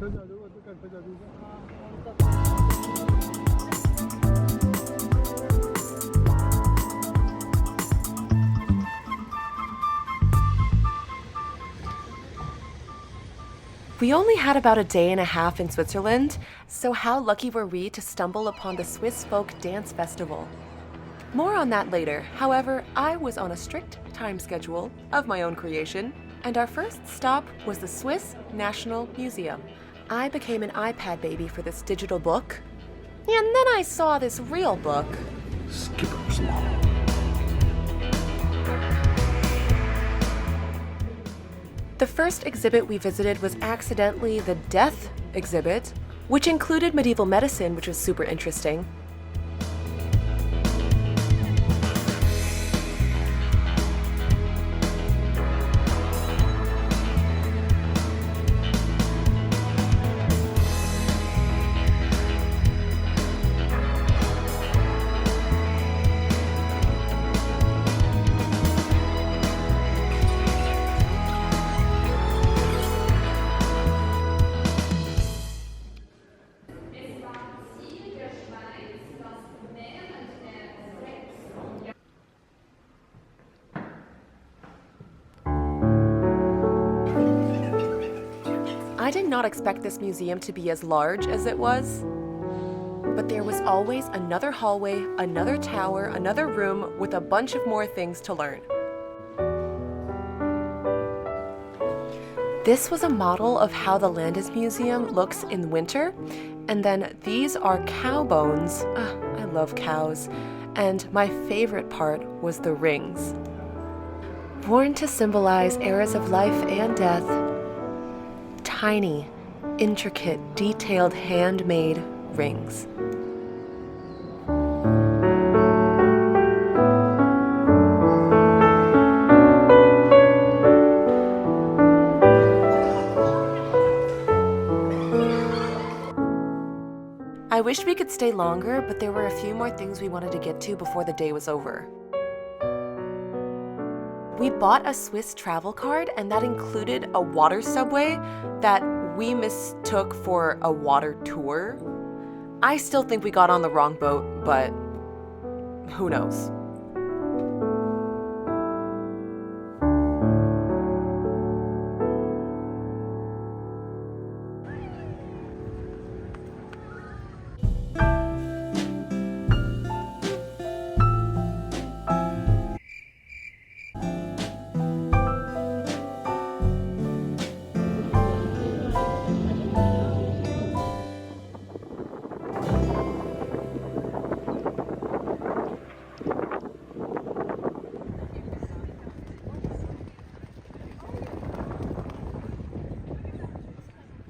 We only had about a day and a half in Switzerland, so how lucky were we to stumble upon the Swiss Folk Dance Festival. More on that later. However, I was on a strict time schedule of my own creation, and our first stop was the Swiss National Museum. I became an iPad baby for this digital book, and then I saw this real book. Skipper's Log. The first exhibit we visited was accidentally the Death exhibit, which included medieval medicine, which was super interesting. I did not expect this museum to be as large as it was, but there was always another hallway, another tower, another room with a bunch of more things to learn. This was a model of how the Landesmuseum looks in winter, and then these are cow bones. I love cows. And my favorite part was the rings. Worn to symbolize eras of life and death, tiny, intricate, detailed, handmade rings. I wished we could stay longer, but there were a few more things we wanted to get to before the day was over. We bought a Swiss travel card, and that included a water subway that we mistook for a water tour. I still think we got on the wrong boat, but who knows?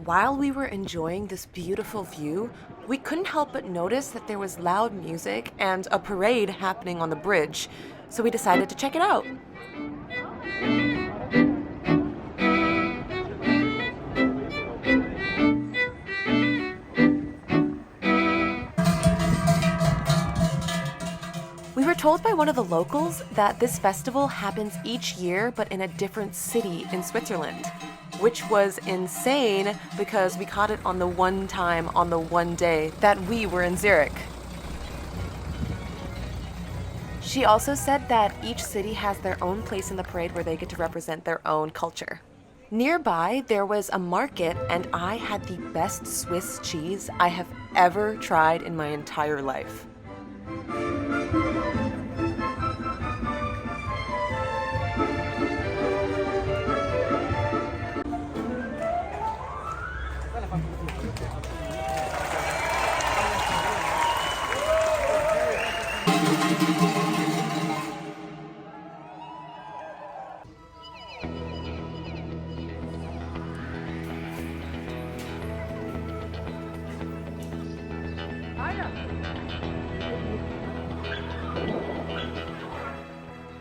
While we were enjoying this beautiful view, we couldn't help but notice that there was loud music and a parade happening on the bridge, so we decided to check it out. We were told by one of the locals that this festival happens each year, but in a different city in Switzerland, which was insane because we caught it on the one time, on the one day that we were in Zurich. She also said that each city has their own place in the parade where they get to represent their own culture. Nearby, there was a market, and I had the best Swiss cheese I have ever tried in my entire life.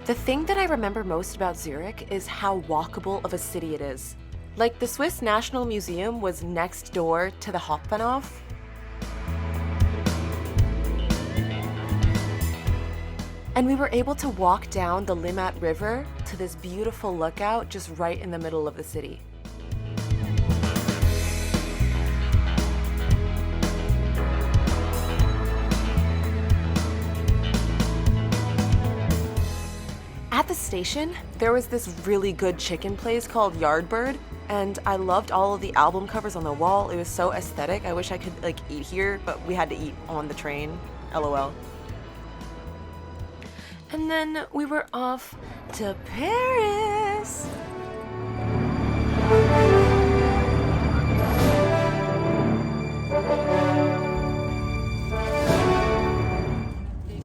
The thing that I remember most about Zurich is how walkable of a city it is. Like, the Swiss National Museum was next door to the Hauptbahnhof. And we were able to walk down the Limmat River to this beautiful lookout just right in the middle of the city. At the station, there was this really good chicken place called Yardbird, and I loved all of the album covers on the wall. It was so aesthetic. I wish I could like eat here, but we had to eat on the train. LOL. And then we were off to Paris.